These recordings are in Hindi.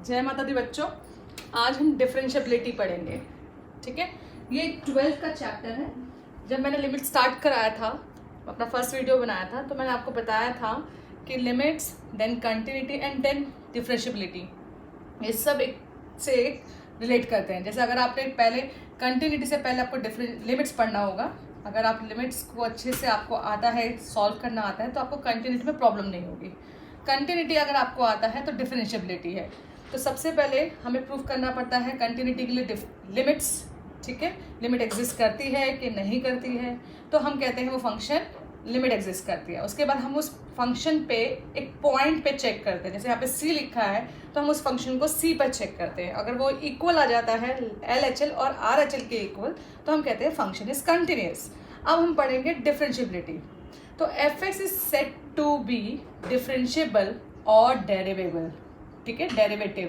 जय माता दी बच्चों। आज हम डिफरेंशिएबिलिटी पढ़ेंगे। ठीक है, ये 12th का चैप्टर है। जब मैंने लिमिट स्टार्ट कराया था, अपना फर्स्ट वीडियो बनाया था, तो मैंने आपको बताया था कि limits, then continuity and then differentiability, ये सब एक से एक रिलेट करते हैं। जैसे अगर आपने पहले कंटिन्यूटी से पहले आपको लिमिट्स पढ़ना होगा, अगर आप लिमिट्स को अच्छे से आपको आता है, सॉल्व करना आता है, तो आपको कंटिन्यूटी में प्रॉब्लम नहीं होगी। कंटिन्यूटी अगर आपको आता है तो डिफरेंशिएबिलिटी है। तो सबसे पहले हमें प्रूफ करना पड़ता है कंटिन्यूटी के लिए लिमिट्स। ठीक है, लिमिट एग्जिस्ट करती है कि नहीं करती है, तो हम कहते हैं वो फंक्शन लिमिट एग्जिस्ट करती है। उसके बाद हम उस फंक्शन पे एक पॉइंट पे चेक करते हैं। जैसे यहाँ पे सी लिखा है तो हम उस फंक्शन को सी पर चेक करते हैं। अगर वो इक्वल आ जाता है LHL और RHL के इक्वल, तो हम कहते हैं फंक्शन इज कंटिन्यूस। अब हम पढ़ेंगे डिफरेंशिएबिलिटी। तो fx is said to be differentiable और डेरिवेबल। ठीक है, derivative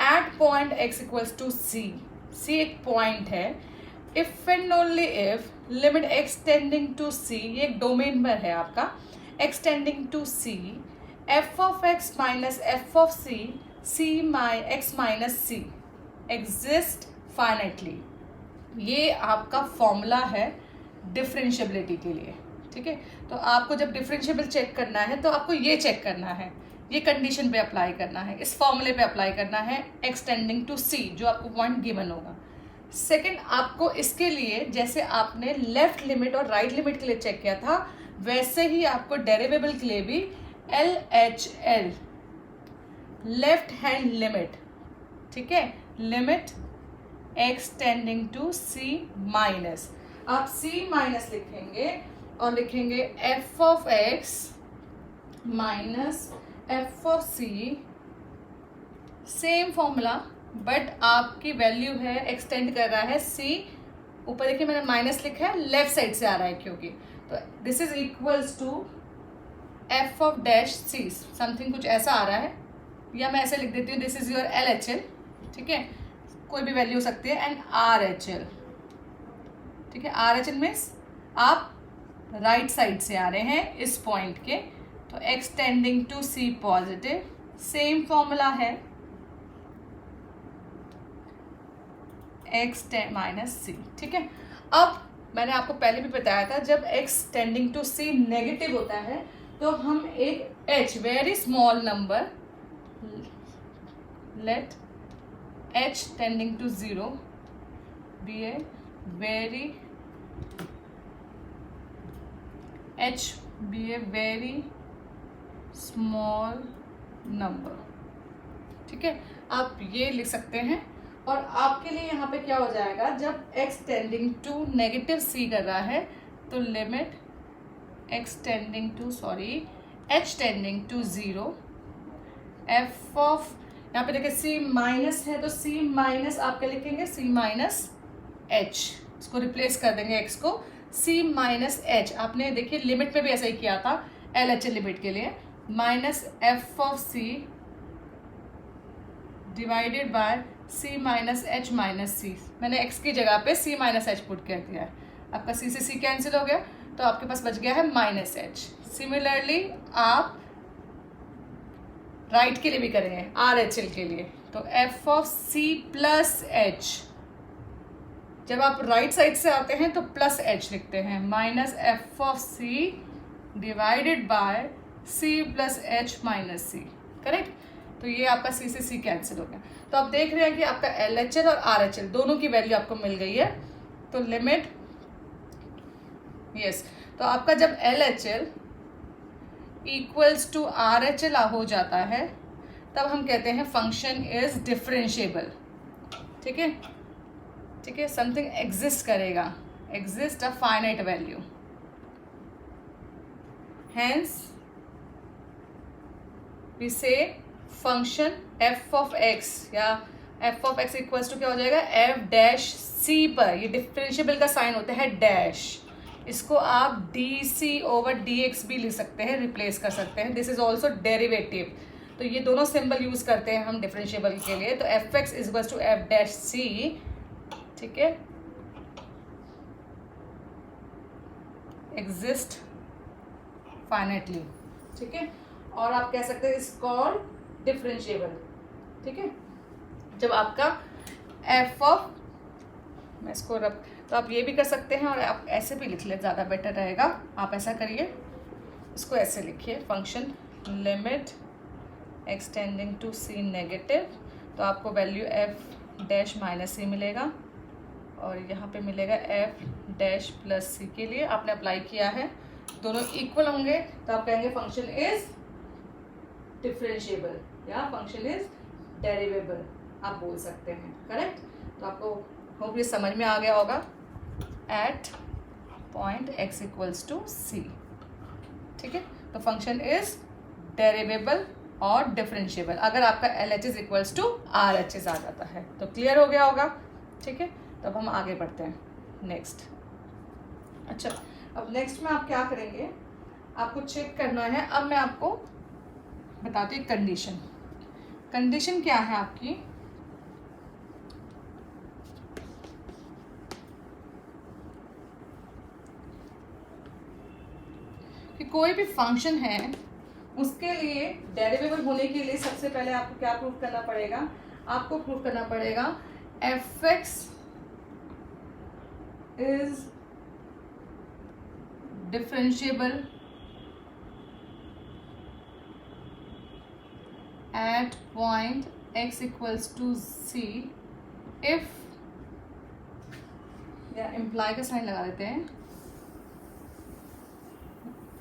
at point x equals to C. C एक पॉइंट है। If and only if limit x tending to C, ये एक डोमेन पर है आपका, x tending to C, f of x minus f of c, c x minus c exist finitely. ये आपका फॉर्मूला है डिफरेंशिएबिलिटी के लिए। ठीक है, तो आपको जब डिफरेंशिएबल चेक करना है तो आपको ये चेक करना है, ये कंडीशन पे अप्लाई करना है, इस फॉर्मूले पे अप्लाई करना है, x टेंडिंग टू c, जो आपको पॉइंट गिवन होगा। सेकंड, आपको इसके लिए जैसे आपने लेफ्ट लिमिट और राइट लिमिट के लिए चेक किया था, वैसे ही आपको डेरिवेबल के लिए भी LHL, लेफ्ट हैंड लिमिट, ठीक है, limit x tending to c minus, आप c माइनस लिखेंगे और लिखेंगे f of x minus f of c, same formula, but आपकी वैल्यू है एक्सटेंड कर रहा है c, ऊपर देखिए मैंने माइनस लिखा है, लेफ्ट साइड से आ रहा है क्योंकि, तो this is equals to f of dash c, something कुछ ऐसा आ रहा है, या मैं ऐसे लिख देती हूँ, दिस इज योर LHL, ठीक है, कोई भी वैल्यू हो सकती है, एंड RHL। ठीक है, RHL मीन्स आप राइट साइड से आ रहे हैं इस पॉइंट के, तो x tending to c positive, same formula है x माइनस c। ठीक है, अब मैंने आपको पहले भी बताया था, जब x tending to c negative होता है तो हम एक h, very small number, let h tending to 0 be a very small number. ठीक है, आप ये लिख सकते हैं। और आपके लिए यहाँ पे क्या हो जाएगा, जब x tending to negative c कर रहा है तो limit h tending to 0, f of, यहाँ पे देखिए c माइनस है तो c माइनस आप क्या लिखेंगे, c माइनस h, इसको रिप्लेस कर देंगे x को, c माइनस h। आपने देखिए लिमिट में भी ऐसा ही किया था LHL लिमिट के लिए, minus f of c divided by c minus h minus c। मैंने x की जगह पे c माइनस h पुट कर दिया है, आपका c से c कैंसिल हो गया, तो आपके पास बच गया है माइनस h। सिमिलरली आप राइट के लिए भी करेंगे, RHL के लिए, तो f of c plus h, जब आप राइट साइड से आते हैं तो प्लस h लिखते हैं, minus f of c divided by c plus h minus c। Correct, तो ये आपका c से c कैंसिल हो गया। तो आप देख रहे हैं कि आपका LHL और RHL दोनों की वैल्यू आपको मिल गई है, तो लिमिट यस, तो आपका जब LHL इक्वल्स टू RHL हो जाता है, तब हम कहते हैं फंक्शन इज डिफरेंशिएबल। ठीक है, ठीक है, समथिंग एग्जिस्ट करेगा, exist a finite value, hence we say function f of x, या f of x equals to क्या हो जाएगा, f डैश c पर, ये डिफरेंशिएबल का साइन होता है डैश, इसको आप dc ओवर dx भी लिख सकते हैं, रिप्लेस कर सकते हैं, दिस इज ऑल्सो डेरिवेटिव। तो ये दोनों सिंबल यूज करते हैं हम डिफरेंशिएबल के लिए, तो fx is equals to f dash c। ठीक है, एग्जिस्ट फाइनाइटली। ठीक है, और आप कह सकते हैं इस कॉल्ड डिफरेंशिएबल। ठीक है। जब आपका एफ ऑफ, मैं इसको रब, तो आप ये भी कर सकते हैं और आप ऐसे भी लिख ले, ज़्यादा बेटर रहेगा। आप ऐसा करिए, इसको ऐसे लिखिए, function limit extending to c negative, तो आपको value f dash minus c मिलेगा और यहाँ पे मिलेगा एफ डैश प्लस सी। के लिए आपने अप्लाई किया है, दोनों इक्वल होंगे तो आप कहेंगे फंक्शन इज डिफरेंशिएबल या फंक्शन इज डेरिवेबल, आप बोल सकते हैं, करेक्ट। तो आपको होप ये समझ में आ गया होगा। At point x equals to c, ठीक है। तो फंक्शन इज डेरिवेबल और डिफरेंशिएबल अगर आपका L H is equals to R H is आ जाता है। तो क्लियर हो गया होगा, ठीक है। तो अब हम आगे बढ़ते हैं नेक्स्ट। अच्छा, अब नेक्स्ट में आप क्या करेंगे, आपको चेक करना है। अब मैं आपको बताती हूँ कंडीशन। कंडीशन क्या है आपकी, कि कोई भी फंक्शन है उसके लिए डेरिवेबल होने के लिए सबसे पहले आपको क्या प्रूव करना पड़ेगा, आपको प्रूव करना पड़ेगा f x is differentiable at point x equals to c if, या इम्प्लाई का साइन लगा देते हैं,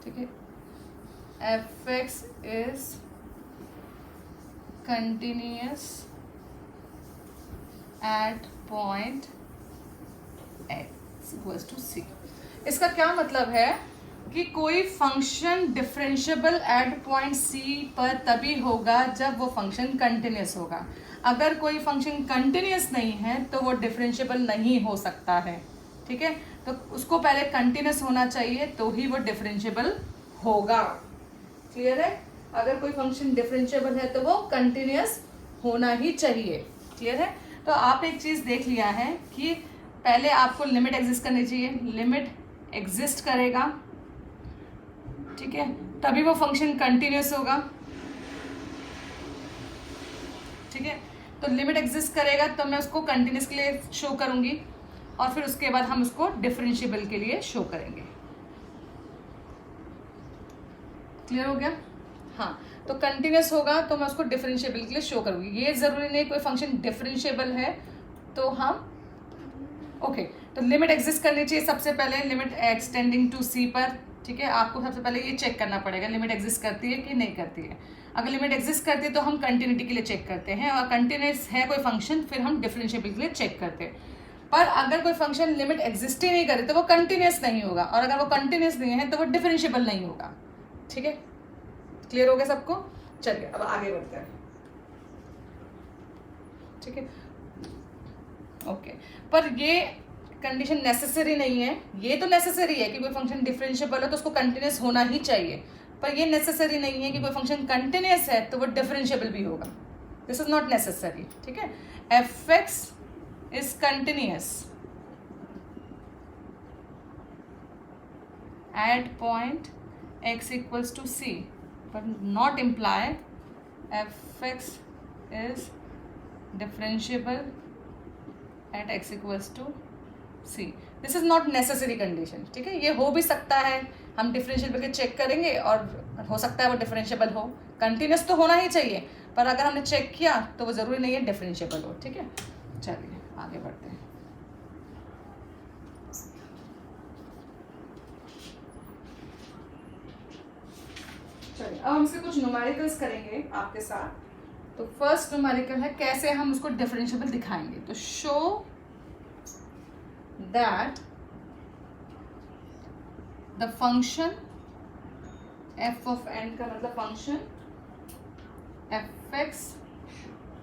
ठीक है। F x is continuous at point x equals to c. इसका क्या मतलब है कि कोई function differentiable at point c पर तभी होगा जब वो फंक्शन कंटिन्यूस होगा। अगर कोई फंक्शन कंटिन्यूस नहीं है तो वो डिफरेंशिएबल नहीं हो सकता है, ठीक है। तो उसको पहले कंटिन्यूस होना चाहिए तो ही वो डिफरेंशिएबल होगा, क्लियर है। अगर कोई फंक्शन डिफरेंशिएबल है तो वो कंटिन्यूस होना ही चाहिए, क्लियर है। तो आप एक चीज़ देख लिया है कि पहले आपको लिमिट एग्जिस्ट करनी चाहिए, लिमिट एग्जिस्ट करेगा, ठीक है, तभी वो फंक्शन कंटिन्यूस होगा, ठीक है। तो लिमिट एग्जिस्ट करेगा तो मैं उसको कंटिन्यूस के लिए शो करूंगी और फिर उसके बाद हम उसको डिफरेंशिएबल के लिए शो करेंगे, क्लियर हो गया। हाँ, तो कंटिन्यूस होगा तो मैं उसको डिफरेंशिएबल के लिए शो करूंगी। ये जरूरी नहीं कोई फंक्शन डिफरेंशिएबल है तो हम ओके। तो लिमिट एग्जिस्ट करनी चाहिए सबसे पहले, लिमिट एक्सटेंडिंग टू सी पर, ठीक है। आपको सबसे पहले ये चेक करना पड़ेगा लिमिट एग्जिस्ट करती है कि नहीं करती है। अगर लिमिट एग्जिस्ट करती है तो हम कंटिन्यूटी के लिए चेक करते हैं, और कंटिन्यूस है कोई फंक्शन फिर हम डिफरेंशिएबल के लिए चेक करते हैं। पर अगर कोई फंक्शन लिमिट एग्जिस्ट ही नहीं करे तो वो कंटिन्यूस नहीं होगा, और अगर वो कंटिन्यूस नहीं है तो वो डिफरेंशिएबल नहीं होगा, ठीक है। क्लियर हो गया सबको। चलिए अब आगे बढ़ते हैं, ठीक है, ओके। पर ये कंडीशन नेसेसरी नहीं है। ये तो नेसेसरी है कि कोई फंक्शन डिफरेंशिएबल है तो उसको कंटिन्यूस होना ही चाहिए, पर ये नेसेसरी नहीं है कि कोई फंक्शन कंटिन्यूस है तो वो डिफरेंशिएबल भी होगा। दिस इज नॉट नेसेसरी, ठीक है। F x is continuous at point x equals to c, but not imply f(x) is differentiable at x equals to c. This is not necessary condition, ठीक है। ये हो भी सकता है, हम डिफरेंशिएबल के चेक करेंगे और हो सकता है वो डिफरेंशिएबल हो। कंटिन्यूस तो होना ही चाहिए, पर अगर हमने चेक किया तो वो ज़रूरी नहीं है डिफरेंशिएबल हो, ठीक है। चलिए आगे बढ़ते हैं। चलिए अब हम इसके कुछ न्यूमेरिकल्स करेंगे आपके साथ। तो फर्स्ट न्यूमेरिकल है कैसे हम उसको डिफरेंशिएबल दिखाएंगे। तो show that the function f of n का मतलब function f x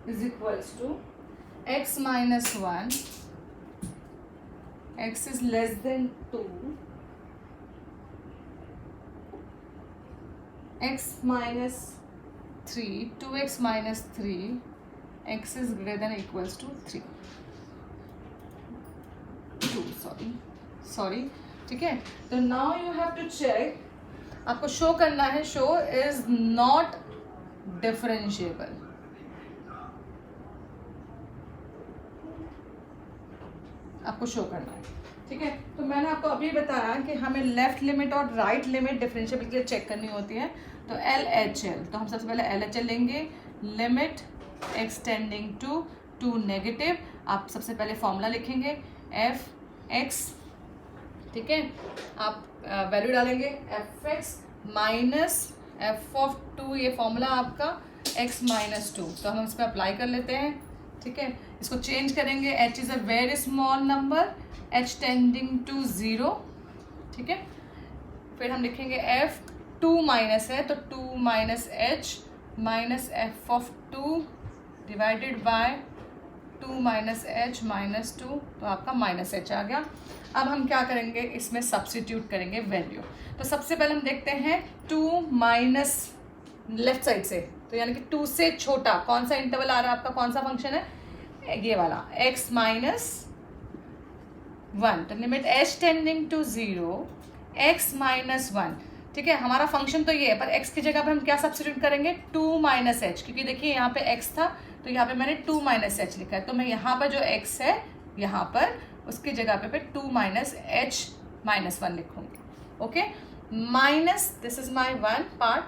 is equals to x minus 1, x is less than 2, x minus 3, 2x minus 3, x is greater than or equals to 3, 2 sorry, ठीक है। तो now you have to check, आपको शो करना है शो is not differentiable, आपको शो करना है, ठीक है। तो मैंने आपको अभी बताया कि हमें लेफ्ट लिमिट और राइट लिमिट डिफरेंशियल के लिए चेक करनी होती है। तो LHL, तो हम सबसे पहले LHL लेंगे, लिमिट एक्सटेंडिंग टू नेगेटिव। आप सबसे पहले फॉर्मूला लिखेंगे Fx, ठीक है। आप वैल्यू डालेंगे Fx माइनस F(2), ये फॉर्मूला आपका x माइनस 2। तो हम इस पर अप्लाई कर लेते हैं, ठीक है। इसको चेंज करेंगे, h is a very small number, h tending to 0, ठीक है। फिर हम लिखेंगे F2 माइनस है, तो 2 minus h minus F(2) divided by 2 minus h minus 2, तो आपका माइनस h आ गया। अब हम क्या करेंगे, इसमें सब्स्टिट्यूट करेंगे वैल्यू। तो सबसे पहले हम देखते हैं 2 माइनस लेफ्ट साइड से, तो यानी कि 2 से छोटा कौन सा इंटरवल आ रहा है आपका, कौन सा फंक्शन है, ये वाला x माइनस 1। तो limit h tending to 0 x minus 1, ठीक है। हमारा फंक्शन तो ये है, पर x की जगह पे हम क्या सब्स्टिट्यूट करेंगे, 2 माइनस h, क्योंकि देखिए यहाँ पे x था तो यहाँ पे मैंने 2 माइनस h लिखा है। तो मैं यहाँ पर जो x है यहाँ पर उसकी जगह पे 2 माइनस h माइनस 1 लिखूंगी, okay. Minus, this is my 1 part,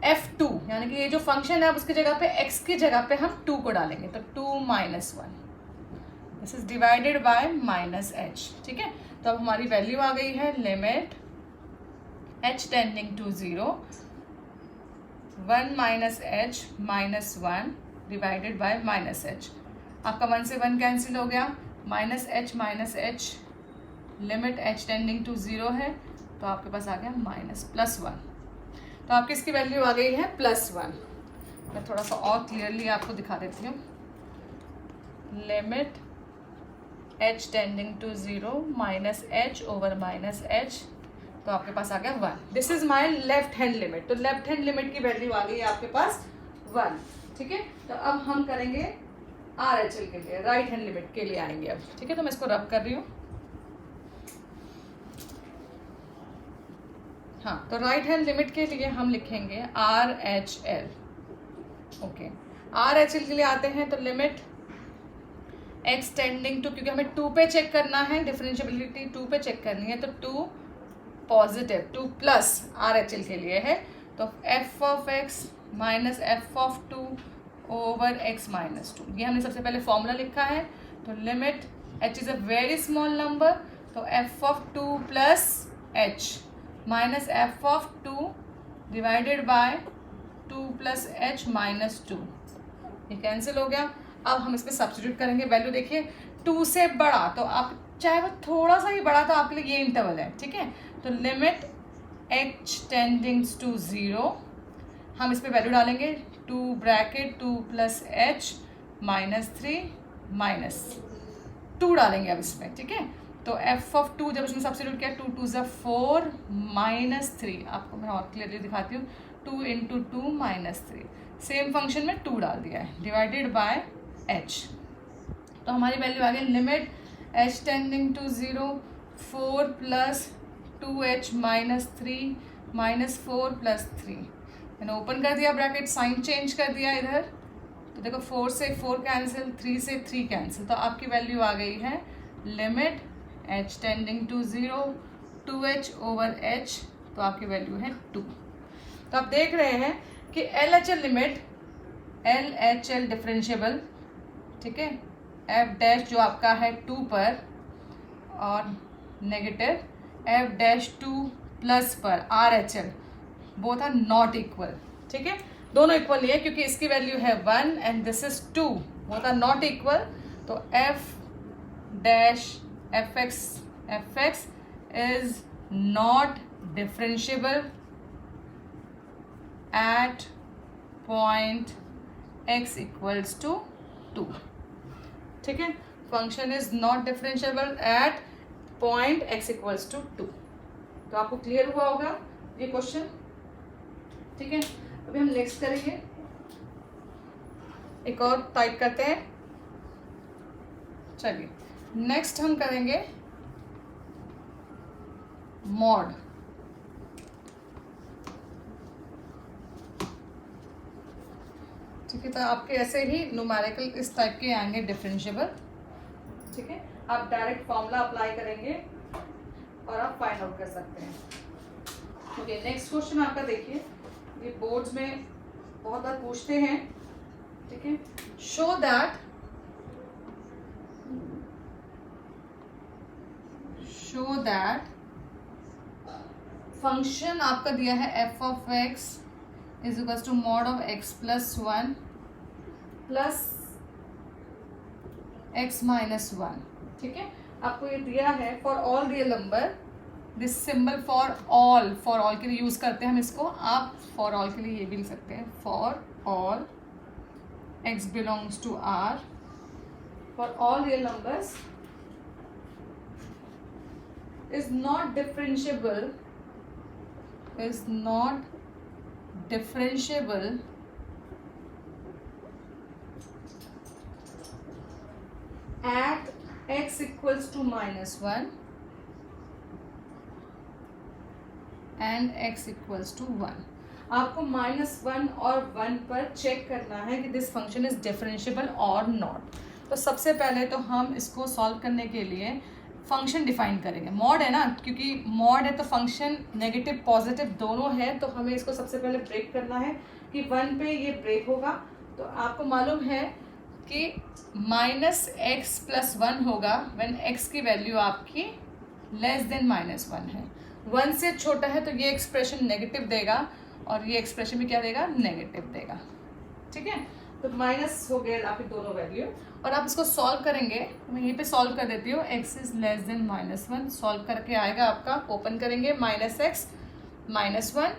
F2 यानी कि ये जो फंक्शन है अब उसकी जगह पे x की जगह पे हम 2 को डालेंगे, तो 2 minus 1, this is divided by minus h, ठीक है। तो अब हमारी वैल्यू आ गई है limit h tending to 0 1 minus h minus 1 divided by minus h। आपका 1 से 1 कैंसिल हो गया, minus h, limit h tending to 0 है, तो आपके पास आ गया माइनस प्लस 1। तो आपकी इसकी वैल्यू आ गई है +1। मैं थोड़ा सा और क्लियरली आपको दिखा देती हूँ, limit h tending to 0 minus h over minus h, तो आपके पास आ गया 1। This is my left hand limit. तो लेफ्ट हैंड लिमिट की वैल्यू आ गई है आपके पास 1, ठीक है। तो अब हम करेंगे RHL के लिए, राइट हैंड लिमिट के लिए आएंगे अब, ठीक है। तो मैं इसको रब कर रही हूँ, हाँ। तो राइट हैंड लिमिट के लिए हम लिखेंगे RHL, ओके। RHL के लिए आते हैं तो लिमिट x टेंडिंग टू, क्योंकि हमें 2 पे चेक करना है, डिफरेंशियबिलिटी 2 पे चेक करनी है, तो 2 पॉजिटिव 2 प्लस RHL के लिए है, तो f(x) minus f(2) over x minus 2, ये हमने सबसे पहले फॉर्मूला लिखा है। तो limit h is a very small number, तो f(2) plus h minus f(2) divided by 2 plus h minus 2, ये कैंसिल हो गया। अब हम इसमें सब्स्टिट्यूट करेंगे वैल्यू, देखिए 2 से बड़ा, तो आप चाहे वो थोड़ा सा ही बड़ा तो आपके लिए ये इंटरवल है, ठीक है। तो लिमिट h टेंडिंग्स टू 0, हम इसमें वैल्यू डालेंगे 2 bracket 2 plus h minus 3 minus 2 डालेंगे अब इसमें, ठीक है। तो f(2) जब इसमें सब्स्टिट्यूट किया, 2 2 ज़ा 4 माइनस 3, आपको मैं और क्लियरली दिखाती हूँ, 2 इंटू 2 माइनस 3, सेम फंक्शन में 2 डाल दिया है, डिवाइडेड बाय h। तो हमारी वैल्यू आ गई limit h tending to 0 4 plus 2h minus 3 minus 4 plus 3, मैंने ओपन कर दिया ब्रैकेट, साइन चेंज कर दिया इधर, तो देखो 4 से 4 कैंसिल, 3 से 3 कैंसिल, तो आपकी वैल्यू आ गई है limit h tending to 0 2h over h, तो आपकी वैल्यू है 2। तो आप देख रहे हैं कि LHL लिमिट, LHL डिफरेंशिएबल, ठीक है, f डैश जो आपका है 2 पर और नेगेटिव f'2 प्लस पर RHL both are not equal, ठीक है। दोनों इक्वल नहीं है क्योंकि इसकी वैल्यू है 1 and this is 2, both are not equal. तो f dash fx is not differentiable at point x equals to 2, ठीक है। Function is not differentiable at point x equals to 2। तो आपको क्लियर हुआ होगा ये क्वेश्चन, ठीक है। अभी हम नेक्स्ट करेंगे, एक और टाइप करते हैं, चलिए नेक्स्ट हम करेंगे मॉड। ठीक है, तो आपके ऐसे ही न्यूमेरिकल इस टाइप के आएंगे डिफरेंशिएबल। ठीक है, आप डायरेक्ट फॉर्मूला अप्लाई करेंगे और आप फाइंड आउट कर सकते हैं। ओके, नेक्स्ट क्वेश्चन आपका देखिए, ये बोर्ड्स में बहुत बार पूछते हैं, ठीक है। शो दैट फंक्शन आपका दिया है f of x is equal to mod of x plus 1 plus x minus 1, ठीक है। आपको ये दिया है for all real number, this symbol for all के लिए यूज करते हैं हम इसको, आप फॉर ऑल के लिए ये भी लिख सकते हैं, for all x belongs to R, for all real numbers is not differentiable at x equals to minus 1 and x equals to 1। आपको -1 और 1 पर चेक करना है कि दिस फंक्शन इज डिफरेंशिएबल और नॉट। तो सबसे पहले तो हम इसको सॉल्व करने के लिए फंक्शन डिफाइन करेंगे। मॉड है ना, क्योंकि मॉड है तो फंक्शन नेगेटिव पॉजिटिव दोनों है, तो हमें इसको सबसे पहले ब्रेक करना है कि 1 पे ये ब्रेक होगा। तो आपको मालूम है कि -x + 1 होगा व्हेन x की वैल्यू आपकी लेस देन -1 है। 1 से छोटा है तो ये एक्सप्रेशन नेगेटिव देगा और ये एक्सप्रेशन भी क्या देगा, नेगेटिव देगा, ठीक है। तो माइनस हो गया आपकी दोनों वैल्यू, और आप इसको सॉल्व करेंगे। मैं यहीं पे सॉल्व कर देती हूँ, x is less than -1 solve करके आएगा आपका, ओपन करेंगे -x -1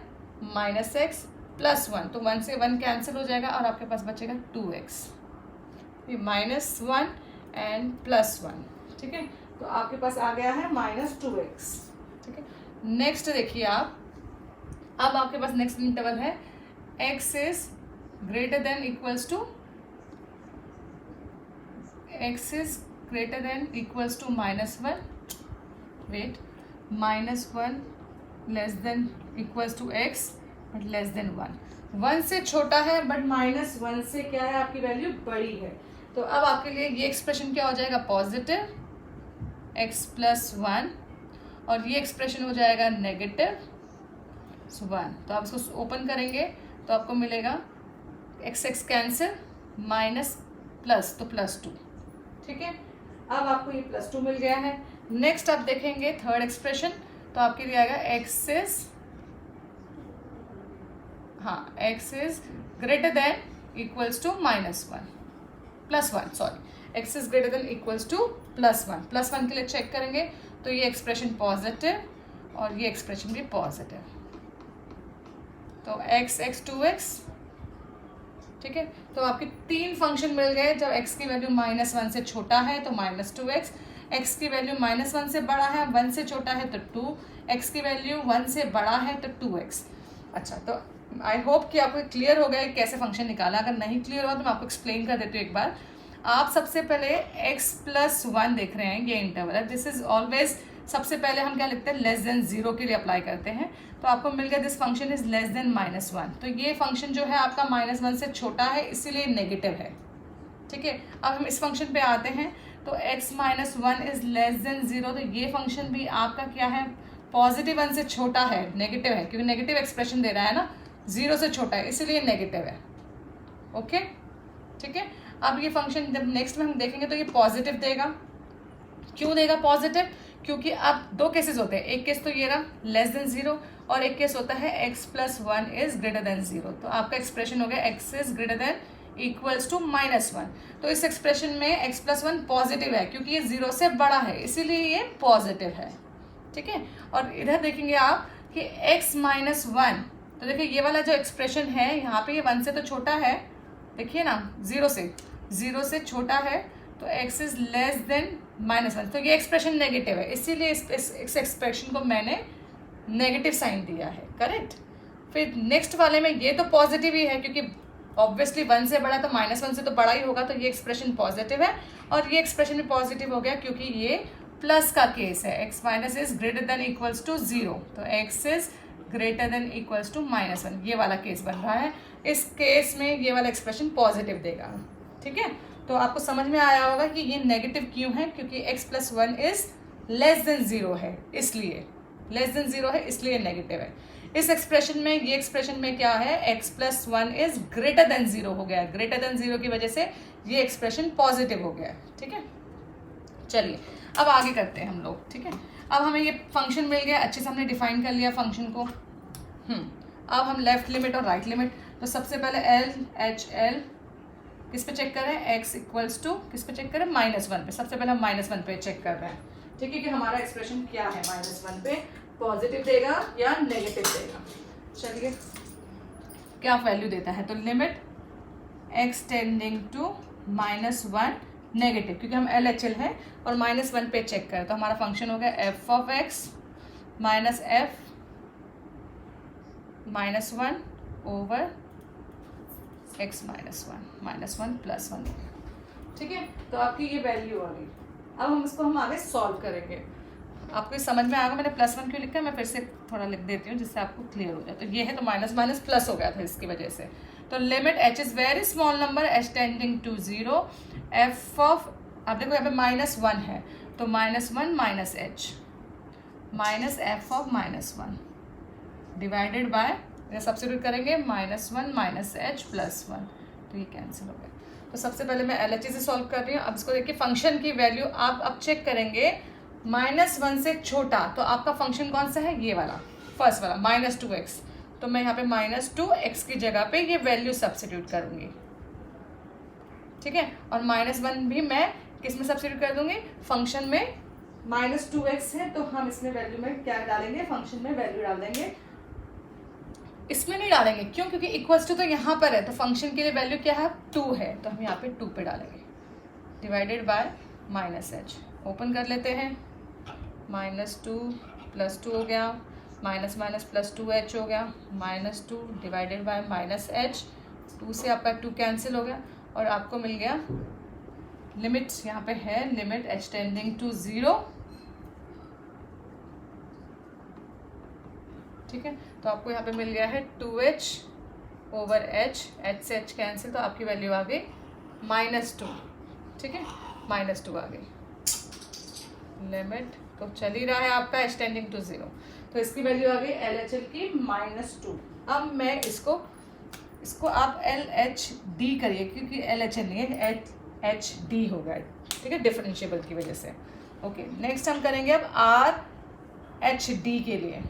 -x +1, तो 1 से 1 कैंसिल हो जाएगा और आपके पास बचेगा 2x, ये -1 एंड +1, ठीक है। तो आपके पास आ गया है -2x, ठीक है। नेक्स्ट देखिए आप, अब आपके पास नेक्स्ट इंटरवल है x is greater than equals to -1, wait, -1 less than equals to x but less than 1 से छोटा है बट -1 से क्या है आपकी वैल्यू बड़ी है। तो अब आपके लिए ये एक्सप्रेशन क्या हो जाएगा, पॉजिटिव x + 1 और ये एक्सप्रेशन हो जाएगा नेगेटिव 1। तो आप इसको ओपन करेंगे तो आपको मिलेगा x कैंसिल माइनस प्लस तो +2, ठीक है। अब आपको ये +2 मिल गया है। नेक्स्ट आप देखेंगे थर्ड एक्सप्रेशन, तो आपके लिए आएगा x is greater than equals to +1 x is greater than equals to +1 के लिए चेक करेंगे तो ये एक्सप्रेशन पॉजिटिव और ये एक्सप्रेशन भी पॉजिटिव, तो x 2x, ठीक है। तो आपके 3 फंक्शन मिल गए। जब x की वैल्यू -1 से छोटा है तो -2x, x की वैल्यू -1 से बड़ा है 1 से छोटा है तो 2, x की वैल्यू 1 से बड़ा है तो 2x। अच्छा, तो आई होप कि आपको क्लियर हो गया कैसे फंक्शन निकाला। अगर नहीं क्लियर हुआ तो मैं आपको एक्सप्लेन कर देती हूँ एक बार। आप सबसे पहले x + 1 देख रहे हैं, ये इंटरवल है, दिस इज ऑलवेज, सबसे पहले हम क्या लिखते हैं, लेस देन 0 के लिए अप्लाई करते हैं। तो आपको मिल गया this function is less than -1, तो ये फंक्शन जो है आपका -1 से छोटा है इसीलिए नेगेटिव है, ठीक है। अब हम इस फंक्शन पे आते हैं, तो x - 1 इज लेस देन 0, तो ये फंक्शन भी आपका क्या है, पॉजिटिव 1 से छोटा है, नेगेटिव है, क्योंकि नेगेटिव एक्सप्रेशन दे रहा है ना, 0 से छोटा है इसीलिए नेगेटिव है, ओके, ठीक है। अब ये फंक्शन जब नेक्स्ट में हम देखेंगे तो ये पॉजिटिव देगा। क्यों देगा पॉजिटिव, क्योंकि अब 2 केसेस होते हैं, एक केस तो ये रहा लेस देन 0 और एक केस होता है x + 1 इज ग्रेटर देन 0। तो आपका एक्सप्रेशन हो गया x is greater than equals to -1। तो इस एक्सप्रेशन में x + 1 पॉजिटिव है क्योंकि ये 0 से बड़ा है इसीलिए ये पॉजिटिव है, ठीक है। और इधर देखेंगे आप कि x - 1, तो देखिए ये वाला जो एक्सप्रेशन है यहाँ पे ये 1 से तो छोटा है, देखिए ना, 0 से छोटा है, तो x इज लेस देन -1, तो ये एक्सप्रेशन नेगेटिव है, इसीलिए इस एक्सप्रेशन को मैंने नेगेटिव साइन दिया है, करेक्ट। फिर नेक्स्ट वाले में ये तो पॉजिटिव ही है क्योंकि ऑब्वियसली 1 से बड़ा तो -1 से तो बड़ा ही होगा, तो ये एक्सप्रेशन पॉजिटिव है और ये एक्सप्रेशन भी पॉजिटिव हो गया क्योंकि ये प्लस का केस है, x - is greater than equals to 0, तो x is greater than equals to -1, ये वाला केस बन रहा है। इस केस में ये वाला एक्सप्रेशन पॉजिटिव देगा, ठीक है। तो आपको समझ में आया होगा कि ये नेगेटिव क्यों है, क्योंकि x + 1 इज लेस देन 0 है, इसलिए लेस देन 0 है इसलिए नेगेटिव है। इस एक्सप्रेशन में, ये एक्सप्रेशन में क्या है, x + 1 इज ग्रेटर देन 0 हो गया। ग्रेटर देन 0 की वजह से ये एक्सप्रेशन पॉजिटिव हो गया। ठीक है, चलिए अब आगे करते हैं हम लोग। ठीक है, अब हमें ये फंक्शन मिल गया, अच्छे से हमने डिफाइन कर लिया फंक्शन को। अब हम लेफ्ट लिमिट और राइट लिमिट, तो सबसे पहले LHL किस पे चेक कर रहे हैं, x = किस पे चेक कर रहे हैं, -1 पे। सबसे पहले हम -1 पे चेक कर रहे हैं। ठीक है, कि हमारा एक्सप्रेशन क्या है, -1 पे पॉजिटिव देगा या नेगेटिव देगा। चलिए क्या वैल्यू देता है, तो limit x tending to -1 negative, क्योंकि हम LHL है और -1 पे चेक करें, तो हमारा फंक्शन हो गया f(x) - f -1 ओवर x -1 + 1। ठीक है, तो आपकी ये वैल्यू आ गई। अब हम इसको आगे सॉल्व करेंगे। आपको समझ में आएगा मैंने +1 क्यों लिखा है, मैं फिर से थोड़ा लिख देती हूँ जिससे आपको क्लियर हो जाए। तो ये है, तो माइनस प्लस हो गया था इसकी वजह से। तो limit h is very small number, h tending to 0, f of, आप देखो यहाँ पे -1 है, तो -1 - h -f of -1 divided bye, substitute करेंगे -1 - h + 1, तो ये कैंसिल हो गया। तो सबसे पहले मैं LHS से सॉल्व कर रही हूँ। अब इसको देखिए, फंक्शन की वैल्यू आप अब चेक करेंगे -1 से छोटा, तो आपका फंक्शन कौन सा है, ये वाला फर्स्ट वाला -2x। तो मैं यहाँ पे -2x की जगह पे ये वैल्यू सब्स्टिट्यूट करूँगी। ठीक है, और -1 भी मैं किस में सब्स्टिट्यूट कर दूँगी, फंक्शन में। -2x है तो हम इसमें वैल्यू में क्या डालेंगे, फंक्शन में वैल्यू डाल देंगे। इसमें नहीं डालेंगे, क्यों, क्योंकि इक्वल्स टू तो यहाँ पर है, तो फंक्शन के लिए वैल्यू क्या है, 2 है, तो हम यहाँ पे 2 पे डालेंगे, डिवाइडेड बाय -h। ओपन कर लेते हैं, -2 + 2 हो गया, --- + 2h हो गया, -2 डिवाइडेड बाय -h, 2 से आपका 2 कैंसिल हो गया, और आपको मिल गया लिमिट, यहाँ पे है लिमिट h टेंडिंग टू 0। ठीक है, तो आपको यहाँ पे मिल गया है 2h ओवर h, h से h कैंसिल, तो आपकी वैल्यू आ गई -2। ठीक है, -2 आ गई। लिमिट तो चल ही रहा है आपका h टेंडिंग टू 0, तो इसकी वैल्यू आ गई LHL की -2। अब मैं इसको आप LHD करिए, क्योंकि LHL नहीं है, LHD हो गया। ठीक है, डिफरेंशिएबल की वजह से। ओके, नेक्स्ट हम करेंगे अब RHD के लिए।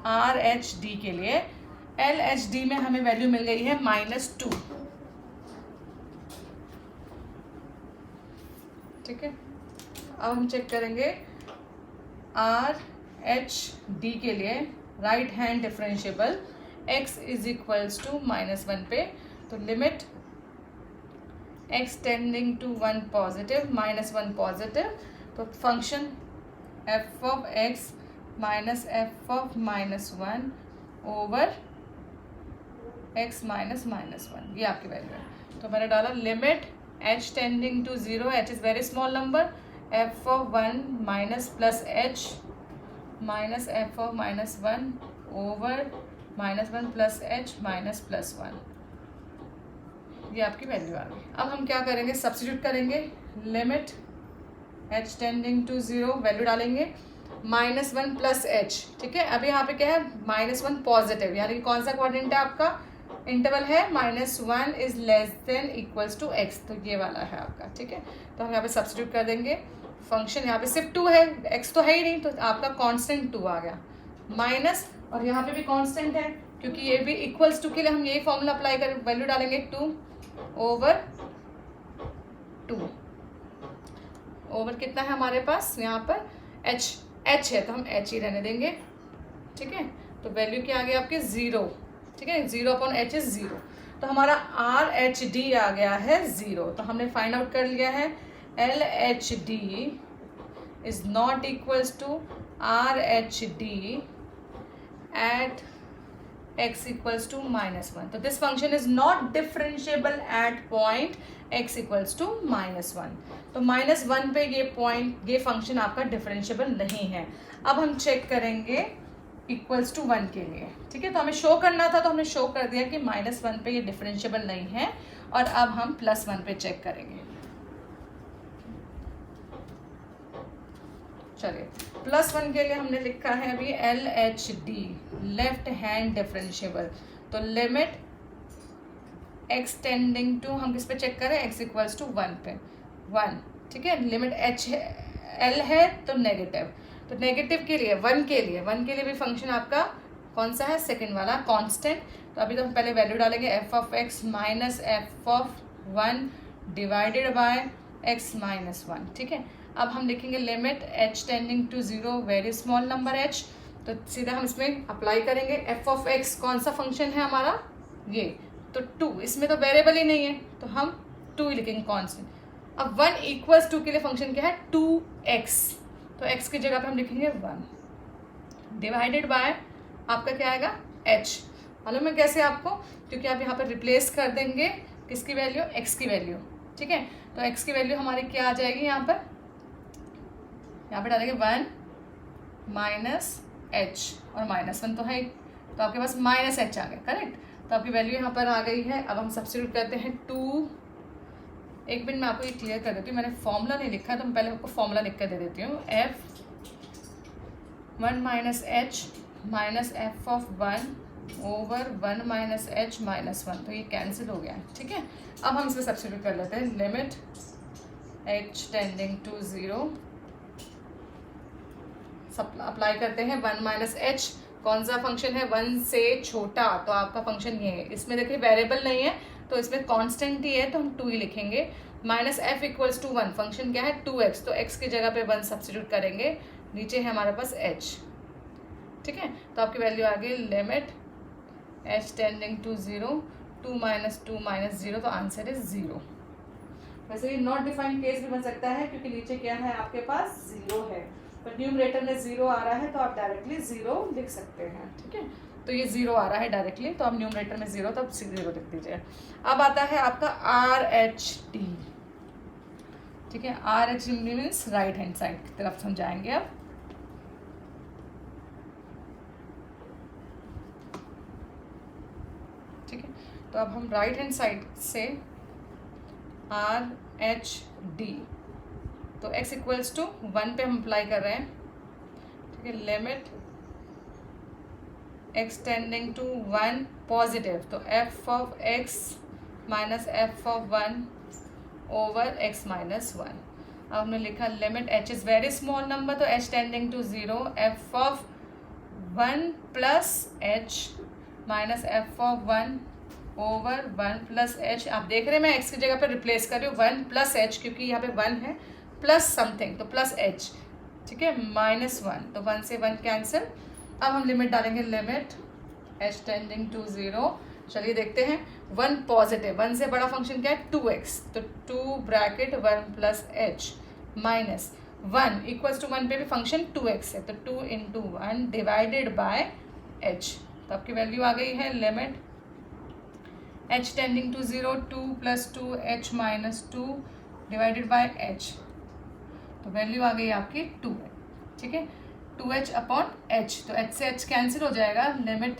RHD के लिए LHD में हमें वैल्यू मिल गई है -2। ठीक है, अब हम चेक करेंगे RHD के लिए राइट हैंड डिफरेंशिएबल x = -1 पे, तो limit x tending to 1 positive, -1 positive, तो function f of x -f of -1 over x -1, ये आपकी वैल्यू है। तो मैंने डाला limit h tending to 0, h is very small number, f of 1 + h -f of -1 over -1 + h +1, ये आपकी वैल्यू आ गई। अब हम क्या करेंगे, सब्स्टिट्यूट करेंगे, limit h tending to 0, value डालेंगे -1 + h। ठीक है, अभी यहाँ पे क्या है, -1 पॉजिटिव, यानी कि कौन सा क्वाड्रेंट है आपका, इंटरवल है -1 is less than equals to x, तो ये वाला है आपका। ठीक है, तो हम यहाँ पे सब्स्टिट्यूट कर देंगे, फंक्शन यहाँ पे सिर्फ 2 है, x तो है ही नहीं, तो आपका कांस्टेंट 2 आ गया, माइनस, और यहाँ पे भी कांस्टेंट है, क्योंकि ये भी इक्वल्स टू के लिए हम यही फॉर्मूला अप्लाई कर, वैल्यू डालेंगे 2 ओवर 2 ओवर कितना है हमारे पास, यहाँ पर h है, तो हम h ही रहने देंगे। ठीक है, तो वैल्यू क्या आ गई आपकी 0। ठीक है, 0/h इज 0, तो हमारा RHD आ गया है 0। तो हमने फाइंड आउट कर लिया है LHD इज नॉट इक्वल्स टू RHD at x equals to -1. तो this function is not differentiable at point x equals to -1। तो -1 पे ये पॉइंट, ये फंक्शन आपका डिफरेंशिएबल नहीं है। अब हम चेक करेंगे इक्वल्स टू 1 के लिए। ठीक है, तो हमें शो करना था, तो हमने शो कर दिया कि -1 पे ये डिफरेंशिएबल नहीं है, और अब हम +1 पे चेक करेंगे। चलिए +1 के लिए हमने लिखा है अभी LHD, लेफ्ट हैंड डिफरेंशिएबल। तो लिमिट x टेंडिंग टू, हम किस पे चेक करें, x इक्वल्स टू 1 पे, 1, ठीक है। लिमिट h L है तो नेगेटिव, तो नेगेटिव के लिए 1 के लिए भी फंक्शन आपका कौन सा है, सेकंड वाला कांस्टेंट। तो अभी तो हम पहले वैल्यू डालेंगे f(x) minus f(1) divided by x minus 1, ठीक है। अब हम लिखेंगे limit h tending to 0, very small number h, तो सीधा हम इसमें अप्लाई करेंगे। f(x) कौन सा फंक्शन है हमारा, ये, तो 2, इसमें तो वेरिएबल ही नहीं है तो हम 2 ही लिखेंगे कांस्टेंट। अब 1 इक्वल्स 2 के लिए फंक्शन क्या है, 2x, तो x की जगह पे हम लिखेंगे 1 डिवाइडेड बाय आपका क्या आएगा, h। मालूम है कैसे आपको, क्योंकि आप यहाँ पर रिप्लेस कर देंगे किसकी वैल्यू, x की वैल्यू, ठीक है। तो x की वैल्यू हमारी क्या आ जाएगी, यहाँ पे डालेंगे 1 माइनस h, और -1 तो है, तो आपके पास -h आ गया, करेक्ट। तो आपकी वैल्यू यहाँ पर आ गई है। अब हम सब्स्टिट्यूट करते हैं 2, एक मिनट मैं आपको ये क्लियर कर देती हूँ, मैंने फॉर्मूला नहीं लिखा है तो मैं पहले आपको फॉर्मूला लिख कर दे देती हूँ। f(1 minus h) minus f(1) over 1 minus h minus 1, तो ये कैंसिल हो गया है, ठीक है। अब हम इसमें सब्स्टिट्यूट कर लेते हैं, limit h tending to 0, apply करते हैं 1 माइनस h, कौन सा फंक्शन है, 1 से छोटा, तो आपका फंक्शन ये है। इसमें देखिए वेरिएबल नहीं है तो इसमें कांस्टेंट ही है तो हम 2 ही लिखेंगे। Minus f equals to 1, function क्या है 2x, तो x की जगह पे 1 सब्स्टिट्यूट करेंगे, नीचे है हमारे पास h, ठीक है। तो आपकी वैल्यू आ गई limit h tending to 0, 2 minus 2 minus 0, तो आंसर इज 0। वैसे ये नॉट डिफाइंड केस भी बन सकता है क्योंकि नीचे क्या है आपके पास 0 है, पर न्यूमरेटर में 0 आ रहा है तो आप डायरेक्टली 0 लिख सकते हैं, ठीक है। तो ये 0 आ रहा है डायरेक्टली, तो आप न्यूमरेटर में 0, तो आप 0 लिख दीजिए। अब आता है आपका RH_D, ठीक है। RH means right hand side की तरफ हम जाएंगे अब। ठीक है, तो अब हम राइट हैंड साइड से RH_D, तो x इक्वल्स टू 1 पे हम अप्लाई कर रहे हैं, ठीक है। Limit x tending to 1 positive, तो f(x) minus f(1) over x minus 1। अब हमने लिखा limit h is very small number, तो h tending to 0, f(1) plus h minus f(1) over 1 plus h। आप देख रहे हैं मैं x की जगह पे रिप्लेस कर रही हूँ 1 प्लस h, क्योंकि यहाँ पे 1 है प्लस समथिंग, तो प्लस h, ठीक है, -1, तो 1 से 1 कैंसिल। अब हम लिमिट डालेंगे, लिमिट h टेंडिंग टू 0, चलिए देखते हैं। 1 पॉजिटिव, 1 से बड़ा फंक्शन क्या है 2x, तो 2 bracket 1 plus h minus 1 equals to 1 पे भी फंक्शन 2x है, तो 2 इंटू 1 डिवाइडेड बाय h, तो आपकी वैल्यू आ गई है limit h tending to 0, 2 plus 2h minus 2 divided by h, तो वैल्यू आ गई आपकी 2, ठीक है, 2h अपॉन h, तो h से h कैंसिल हो जाएगा, लिमिट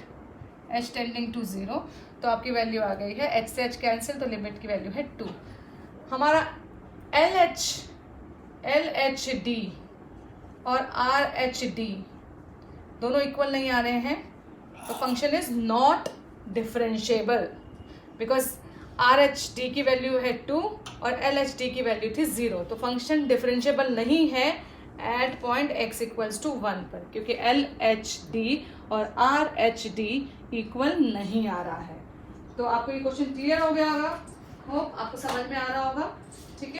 h टेंडिंग टू 0, तो आपकी वैल्यू आ गई है h से h कैंसिल, तो लिमिट की वैल्यू है 2। हमारा LHD और RH_D दोनों इक्वल नहीं आ रहे हैं, तो function is not differentiable, because RH_D की वैल्यू है 2 और LHD की वैल्यू थी 0, तो फंक्शन डिफरेंशिएबल नहीं है at point x equals to 1 पर, क्योंकि LHD और RH_D इक्वल नहीं आ रहा है। तो आपको ये क्वेश्चन क्लियर हो गया होगा, होप आपको समझ में आ रहा होगा, ठीक है।